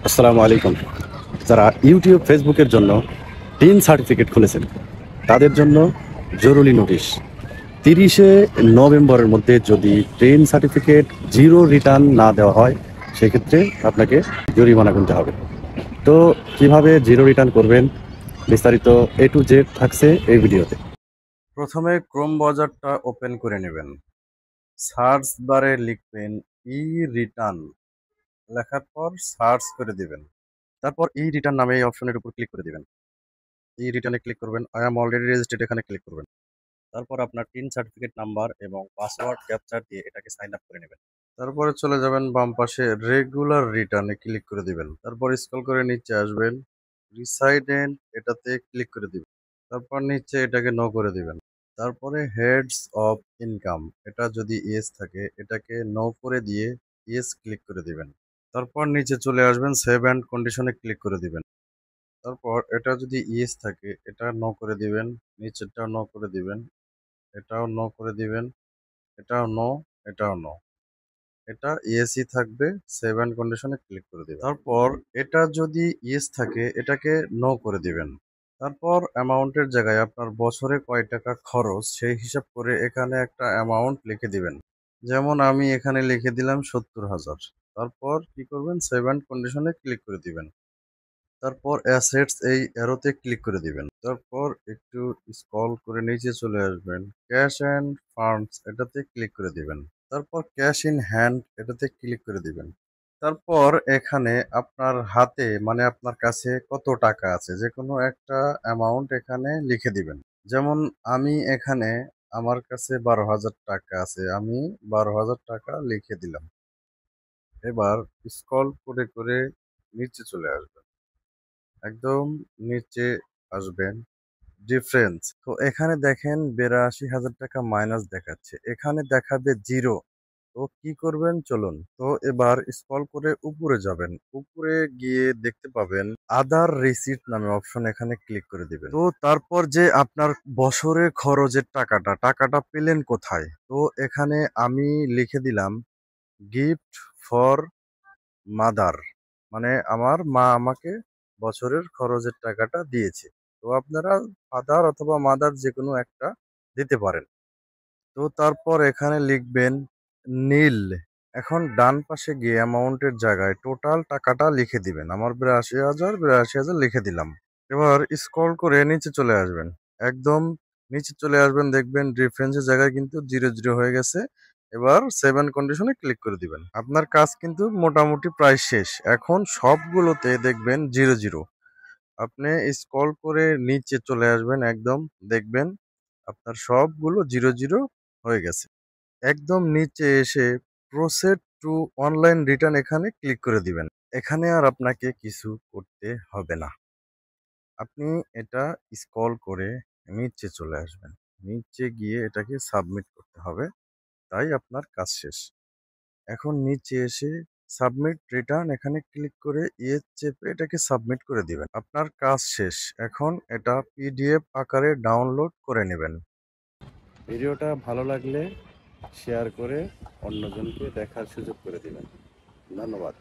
আসসালামু আলাইকুম। যারা ইউটিউব ফেসবুকের জন্য টিন সার্টিফিকেট খুলেছেন তাদের জন্য জরুরি নোটিশ। 30শে নভেম্বরের মধ্যে যদি টিন সার্টিফিকেট জিরো রিটার্ন না দেওয়া হয় সেক্ষেত্রে আপনাকে জরিমানা গুনতে হবে। তো কিভাবে জিরো রিটার্ন করবেন বিস্তারিত এ টু জেড থাকছে এই ভিডিওতে। প্রথমে ক্রোম ব্রাউজারটা ওপেন করে নেবেন। সার্চ বারে লিখবেন ই রিটার্ন, লেখার পর সার্চ করে দিবেন। তারপর ই রিটার্ন নামে এই অপশনের উপর ক্লিক করে দিবেন। ই রিটার্নে ক্লিক করবেন, আই এম অলরেডি রেজিস্টার্ড এখানে ক্লিক করবেন। তারপর আপনার টিন সার্টিফিকেট নাম্বার এবং পাসওয়ার্ড ক্যাপচার দিয়ে এটাকে সাইন আপ করে নেবেন। তারপরে চলে যাবেন বাম পাশে রেগুলার রিটার্নে ক্লিক করে দিবেন। তারপর স্ক্রল করে নিচে আসবেন, রিসাইডেন্ট এটাতে ক্লিক করে দিবেন। তারপর নিচে এটাকে নো করে দিবেন। তারপরে হেডস অফ ইনকাম, এটা যদি ইয়েস থাকে এটাকে নো করে দিয়ে ইয়েস ক্লিক করে দিবেন। তারপর নিচে চলে আসবেন, সেভ অ্যান্ড কন্ডিশনে ক্লিক করে দিবেন। তারপর এটা যদি ইয়েস থাকে এটা নো করে দিবেন, নিচেরটা নো করে দিবেন, এটাও নো করে দিবেন, এটাও নো, এটাও নো। এটা ইয়েসই থাকবে, সেভ অ্যান্ড কন্ডিশনে ক্লিক করে দিবেন। তারপর এটা যদি ইয়েস থাকে এটাকে নো করে দিবেন। তারপর অ্যামাউন্টের জায়গায় আপনার বছরে কয় টাকা খরচ সেই হিসাব করে এখানে একটা অ্যামাউন্ট লিখে দিবেন। যেমন আমি এখানে লিখে দিলাম 70,000। তারপর কি করবেন, সেভ অ্যান্ড কন্ডিশনে ক্লিক করে দিবেন। তারপর অ্যাসেটস এই অ্যারোতে ক্লিক করে দিবেন। তারপর একটু স্ক্রল করে নিচে চলে আসবেন, ক্যাশ অ্যান্ড ফান্ডস এটাতে ক্লিক করে দিবেন। তারপর ক্যাশ ইন হ্যান্ড এটাতে ক্লিক করে দিবেন। তারপর এখানে আপনার হাতে মানে আপনার কাছে কত টাকা আছে যে কোনো একটা অ্যামাউন্ট এখানে লিখে দিবেন। যেমন আমি এখানে আমার কাছে 12,000 টাকা আছে, আমি 12,000 টাকা লিখে দিলাম। এবার স্ক্রল করে করে নিচে চলে আসবেন, একদম নিচে আসবেন, ডিফারেন্স তো এখানে দেখেন 82,000 টাকা মাইনাস দেখাচ্ছে, এখানে দেখাবে জিরো। তো কি করবেন চলুন, তো এবার স্ক্রল করে উপরে যাবেন, উপরে গিয়ে দেখতে পাবেন আদার রিসিট নামে অপশন, এখানে ক্লিক করে দিবেন। তো তারপর যে আপনার বছরে খরচের টাকাটা পেলেন কোথায়, তো এখানে আমি লিখে দিলাম গিফট ফর মাদার, মানে আমার মা আমাকে বছরের খরচের টাকাটা দিয়েছে। তো আপনারা ফাদার অথবা মাদার যে কোনো একটা দিতে পারেন। তো তারপর এখানে লিখবেন নীল। এখন ডান পাশে গিয়ে অ্যামাউন্টের জায়গায় টোটাল টাকাটা লিখে দিবেন। আমার 82,000 লিখে দিলাম। এবার স্ক্রল করে নিচে চলে আসবেন, একদম নিচে চলে আসবেন, দেখবেন রেফারেন্সের জায়গায় কিন্তু 00 হয়ে গেছে। এবার সেভ কন্ডিশনে ক্লিক করে দিবেন। আপনার কাজ কিন্তু মোটামুটি প্রায় শেষ। এখন সবগুলোতে দেখবেন 00। আপনি স্ক্রল করে নিচে চলে আসবেন, একদম দেখবেন আপনার সবগুলো 00 হয়ে গেছে। একদম নিচে এসে প্রসেড টু অনলাইন রিটার্ন এখানে ক্লিক করে দিবেন। এখানে আর আপনাকে কিছু করতে হবে না। আপনি এটা স্ক্রল করে নিচে চলে আসবেন, নিচে গিয়ে এটাকে সাবমিট করতে হবে, তাই আপনার কাজ শেষ। এখন নিচে এসে সাবমিট রিটার্ন এখানে ক্লিক করে চেপে এটাকে সাবমিট করে দিবেন। আপনার কাজ শেষ। এখন এটা পিডিএফ আকারে ডাউনলোড করে নেবেন। ভিডিওটা ভালো লাগলে শেয়ার করে অন্যজনকে দেখার সুযোগ করে দিবেন। ধন্যবাদ।